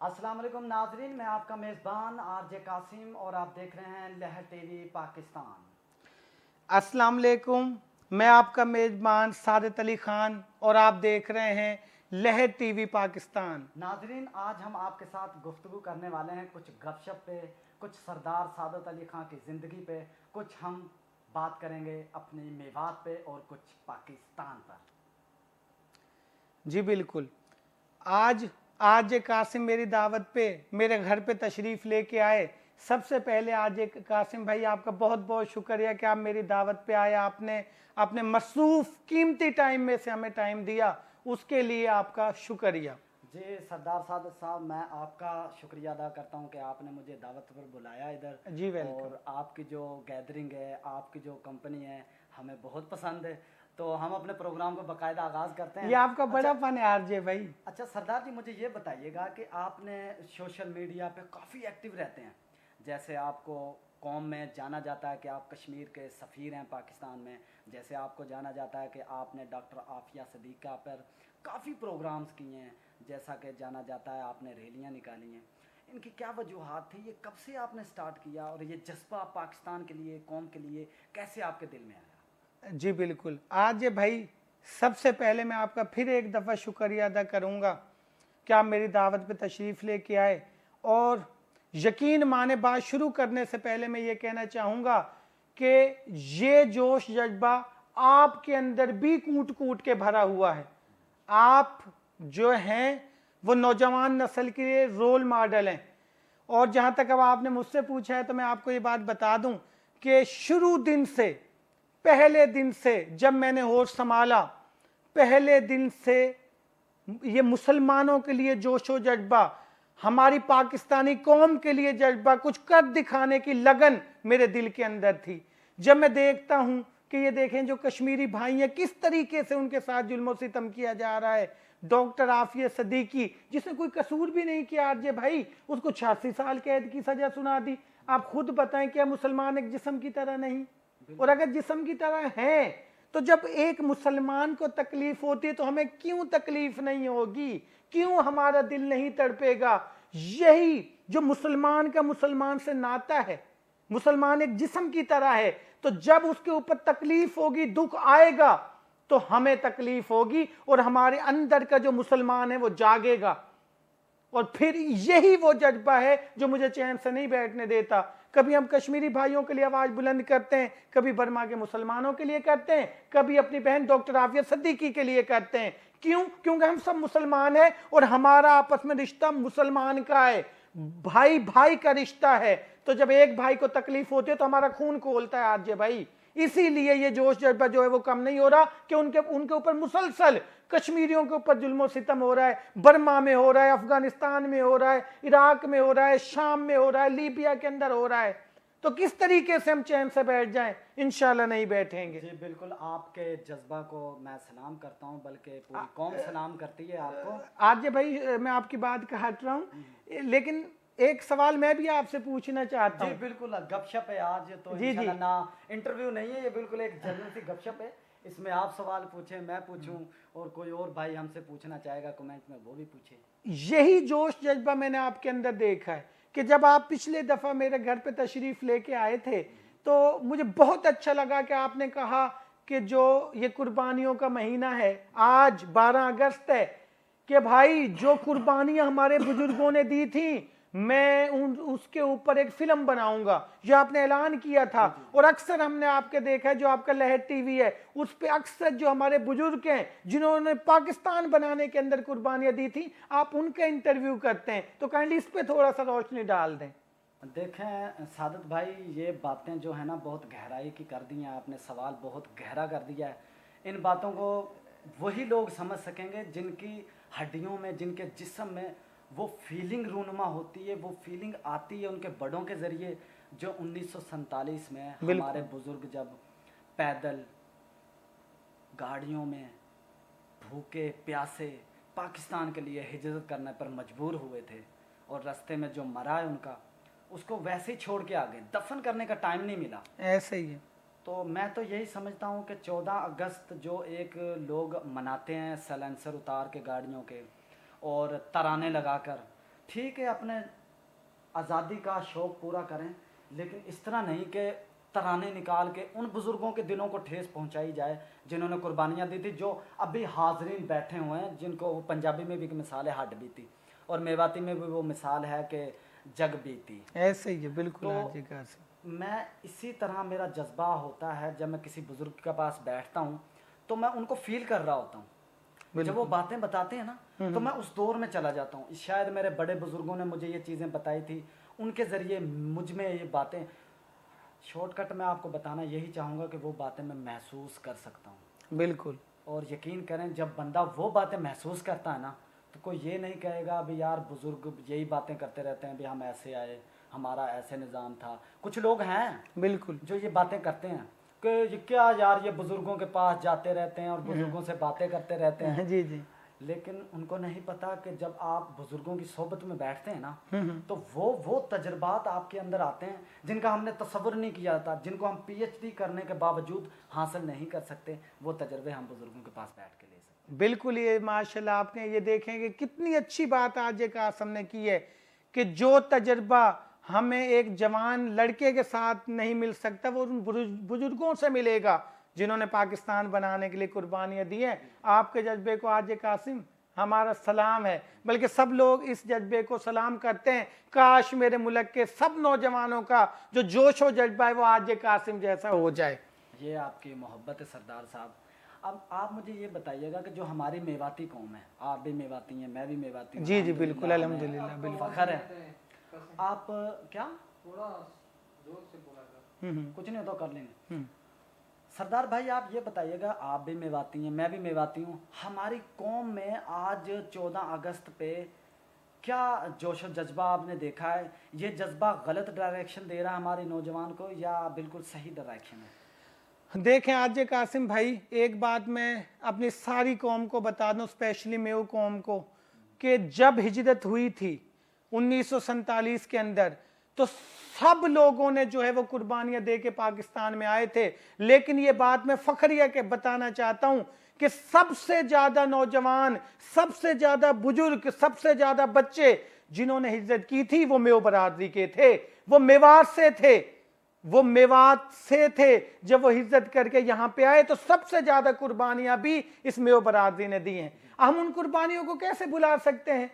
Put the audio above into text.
अस्सलाम वालेकुम नाजरीन, मैं आपका मेज़बान आरजे कासिम और आप देख रहे हैं लहर टीवी पाकिस्तान। अस्सलाम वालेकुम, मैं आपका मेज़बान सादत अली ख़ान और आप देख रहे हैं लहर टीवी पाकिस्तान। नाजरीन, आज हम आपके साथ गुफ्तगू करने वाले हैं कुछ गपशप पे, कुछ सरदार सादत अली ख़ान की ज़िंदगी पे, कुछ हम बात करेंगे अपनी मेवात पे और कुछ पाकिस्तान पर। जी बिल्कुल। आज कासिम मेरी दावत पे मेरे घर पे तशरीफ़ लेके आए। सबसे पहले आज कासिम भाई आपका बहुत बहुत शुक्रिया कि आप मेरी दावत पे आए। आपने अपने मसरूफ़ कीमती टाइम में से हमें टाइम दिया, उसके लिए आपका शुक्रिया। जी सरदार सादत साहब, मैं आपका शुक्रिया अदा करता हूं कि आपने मुझे दावत पर बुलाया इधर। जी वेलकम। और आपकी जो गैदरिंग है, आपकी जो कंपनी है, हमें बहुत पसंद है। तो हम अपने प्रोग्राम को बाकायदा आगाज़ करते हैं। ये आपका बड़ा फन है आरजे भाई। अच्छा सरदार जी, मुझे ये बताइएगा कि आपने सोशल मीडिया पे काफ़ी एक्टिव रहते हैं। जैसे आपको कौम में जाना जाता है कि आप कश्मीर के सफ़ीर हैं पाकिस्तान में, जैसे आपको जाना जाता है कि आपने डॉक्टर आफिया सदीक़ा पर काफ़ी प्रोग्राम्स किए हैं, जैसा कि जाना जाता है आपने रैलियाँ निकाली हैं। इनकी क्या वजूहात थी, ये कब से आपने स्टार्ट किया और ये जज्बा पाकिस्तान के लिए, कौम के लिए कैसे आपके दिल में आया? जी बिल्कुल। आज भाई सबसे पहले मैं आपका फिर एक दफ़ा शुक्रिया अदा करूँगा कि आप मेरी दावत पे तशरीफ़ लेके आए। और यकीन माने बात शुरू करने से पहले मैं ये कहना चाहूँगा कि ये जोश जज्बा आपके अंदर भी कूट कूट के भरा हुआ है। आप जो हैं वो नौजवान नस्ल के लिए रोल मॉडल हैं। और जहाँ तक अब आपने मुझसे पूछा है तो मैं आपको ये बात बता दूँ कि शुरू दिन से, पहले दिन से जब मैंने होश संभाला, पहले दिन से ये मुसलमानों के लिए जोशो जज्बा, हमारी पाकिस्तानी कौम के लिए जज्बा, कुछ कर दिखाने की लगन मेरे दिल के अंदर थी। जब मैं देखता हूं कि ये देखें जो कश्मीरी भाई हैं किस तरीके से उनके साथ जुल्म सितम किया जा रहा है। डॉक्टर आफिया सदीकी जिसने कोई कसूर भी नहीं किया आरजे भाई, उसको 86 साल कैद की सजा सुना दी। आप खुद बताएं, क्या मुसलमान एक जिस्म की तरह नहीं? और अगर जिस्म की तरह हैं तो जब एक मुसलमान को तकलीफ होती है तो हमें क्यों तकलीफ नहीं होगी? क्यों हमारा दिल नहीं तड़पेगा? यही जो मुसलमान का मुसलमान से नाता है, मुसलमान एक जिस्म की तरह है, तो जब उसके ऊपर तकलीफ होगी, दुख आएगा, तो हमें तकलीफ होगी और हमारे अंदर का जो मुसलमान है वो जागेगा। और फिर यही वो जज्बा है जो मुझे चैन से नहीं बैठने देता। कभी हम कश्मीरी भाइयों के लिए आवाज बुलंद करते हैं, कभी बर्मा के मुसलमानों के लिए करते हैं, कभी अपनी बहन डॉक्टर आफिया सदीकी के लिए करते हैं। क्यों? क्योंकि हम सब मुसलमान हैं और हमारा आपस में रिश्ता मुसलमान का है, भाई भाई का रिश्ता है। तो जब एक भाई को तकलीफ होती है तो हमारा खून खोलता है आरजे भाई। इसीलिए ये जोश जज्बा जो है वो कम नहीं हो रहा कि उनके ऊपर मुसलसल कश्मीरियों के ऊपर जुल्म सितम हो रहा है। बर्मा में हो रहा है, अफगानिस्तान में हो रहा है, इराक में हो रहा है, शाम में हो रहा है, लीबिया के अंदर हो रहा है। तो किस तरीके से हम चैन से बैठ जाएं? इंशाल्लाह नहीं बैठेंगे। जी बिल्कुल, आपके जज्बा को मैं सलाम करता हूँ, बल्कि पूरी कौम सलाम करती है आपको। आरजे भाई मैं आपकी बात का हट रहा हूँ, लेकिन एक सवाल मैं भी आपसे पूछना चाहता हूँ। जी बिल्कुल, गपशप है आज तो। जी जी, ना इंटरव्यू नहीं है, ये बिल्कुल एक जनरल सी गपशप है। इसमें आप सवाल पूछें, मैं पूछूं, और कोई और भाई हमसे पूछना चाहेगा कमेंट में वो भी पूछे। यही जोश जज्बा मैंने आपके अंदर देखा है कि जब आप पिछले दफा मेरे घर पे तशरीफ लेके आए थे तो मुझे बहुत अच्छा लगा कि आपने कहा कि जो ये कुर्बानियों का महीना है, आज 12 अगस्त है, कि भाई जो कुर्बानियां हमारे बुजुर्गों ने दी थी, मैं उसके ऊपर एक फिल्म बनाऊंगा। जो आपने ऐलान किया था। और अक्सर हमने आपके देखा है, जो आपका लहर टीवी है उस पे अक्सर जो हमारे बुजुर्ग हैं जिन्होंने पाकिस्तान बनाने के अंदर कुर्बानियां दी थी, आप उनका इंटरव्यू करते हैं। तो काइंडली इस पे थोड़ा सा रोशनी डाल दें। देखें सादत भाई, ये बातें जो है ना बहुत गहराई की कर दी हैं आपने, सवाल बहुत गहरा कर दिया है। इन बातों को वही लोग समझ सकेंगे जिनकी हड्डियों में, जिनके जिस्म में वो फीलिंग रूनुमा होती है, वो फीलिंग आती है उनके बड़ों के ज़रिए, जो 1947 में हमारे बुज़ुर्ग जब पैदल गाड़ियों में भूखे प्यासे पाकिस्तान के लिए हिजरत करने पर मजबूर हुए थे, और रास्ते में जो मरा है उनका, उसको वैसे ही छोड़ के आ गए, दफन करने का टाइम नहीं मिला। ऐसे ही है। तो मैं तो यही समझता हूँ कि 14 अगस्त जो एक लोग मनाते हैं साइलेंसर उतार के गाड़ियों के और तराने लगाकर, ٹھیک ہے اپنے آزادی کا شوق پورا کریں، لیکن اس طرح نہیں کہ ترانے نکال کے ان بزرگوں کے دلوں کو ٹھیس پہنچائی جائے جنہوں نے قربانیاں دی تھی، جو ابھی حاضرین بیٹھے ہوئے ہیں، جن کو وہ پنجابی میں بھی ایک مثال ہے ہڈ بیتی، اور میواتی میں بھی وہ مثال ہے کہ جگ بیتی. ایسے ہی ہے بالکل. تو حاجی قاسم میں اسی طرح میرا جذبہ ہوتا ہے جب میں کسی بزرگ کے پاس بیٹھتا ہوں تو میں ان کو فیل کر رہا ہوتا ہوں. جب وہ باتیں بتاتے ہیں نا تو میں اس دور میں چلا جاتا ہوں. شاید میرے بڑے بزرگوں نے مجھے یہ چیزیں بتائی تھی، ان کے ذریعے مجھ میں یہ باتیں، شارٹ کٹ میں آپ کو بتانا یہی چاہوں گا کہ وہ باتیں میں محسوس کر سکتا ہوں. بالکل. اور یقین کریں جب بندہ وہ باتیں محسوس کرتا ہے نا تو کوئی یہ نہیں کہے گا ابھی یار بزرگ یہی باتیں کرتے رہتے ہیں، بھی ہم ایسے آئے، ہمارا ایسے نظام تھا. کچھ لوگ ہیں بالکل جو یہ باتیں کرتے ہیں کہ یہ کیا یار یہ بزرگوں کے پاس جاتے رہتے ہیں اور بزرگوں سے باتیں کرتے رہتے ہیں. جی جی. لیکن ان کو نہیں پتا کہ جب آپ بزرگوں کی صحبت میں بیٹھتے ہیں نا تو وہ تجربات آپ کے اندر آتے ہیں جن کا ہم نے تصور نہیں کیا تھا، جن کو ہم پی ایچ ڈی کرنے کے باوجود حاصل نہیں کر سکتے. وہ تجربے ہم بزرگوں کے پاس بیٹھ کے لے سکتے ہیں. بالکل. یہ ماشاءاللہ آپ نے یہ دیکھیں کہ کتنی اچھی بات آج قاسم نے کی ہے کہ جو تجربہ ہمیں ایک جوان لڑکے کے ساتھ نہیں مل سکتا وہ ان بزرگوں سے ملے گا جنہوں نے پاکستان بنانے کے لیے قربانیاں دی ہیں. آپ کے جذبے کو حاجی قاسم ہمارا سلام ہے، بلکہ سب لوگ اس جذبے کو سلام کرتے ہیں. کاش میرے ملک کے سب نوجوانوں کا جو جوش و جذبہ ہے وہ حاجی قاسم جیسا ہو جائے. یہ آپ کی محبت ہے سردار صاحب. اب آپ مجھے یہ بتائیے گا کہ جو ہماری میواتی قوم ہے، آپ بھی میواتی ہیں، میں بھی میواتی ہوں. جی جی بالکل الحمدللہ. بالکل فخر ہے. آپ کیا کچھ نہیں ہوتا کر لیں گے. سردار بھائی آپ یہ بتائیے گا، آپ بھی میواتی ہیں، میں بھی میواتی ہوں، ہماری قوم میں آج 14 اگست پہ کیا جوش و جذبہ آپ نے دیکھا ہے؟ یہ جذبہ غلط ڈائریکشن دے رہا ہے ہمارے نوجوان کو یا بالکل صحیح ڈائریکشن ہے؟ دیکھیں حاجی قاسم بھائی، ایک بات میں اپنی ساری قوم کو بتا دوں، اسپیشلی میو قوم کو، کہ جب ہجرت ہوئی تھی 1947 کے اندر تو سب لوگوں نے جو ہے وہ قربانیاں دے کے پاکستان میں آئے تھے. لیکن یہ بات میں فخریہ کے بتانا چاہتا ہوں کہ سب سے زیادہ نوجوان، سب سے زیادہ بزرگ، سب سے زیادہ بچے جنہوں نے ہجرت کی تھی وہ میو برادری کے تھے. وہ میوات سے تھے، وہ میوات سے تھے. جب وہ ہجرت کر کے یہاں پہ آئے تو سب سے زیادہ قربانیاں بھی اس میو برادری نے دی ہیں. ہم ان قربانیوں کو کیسے بھلا سکتے ہیں؟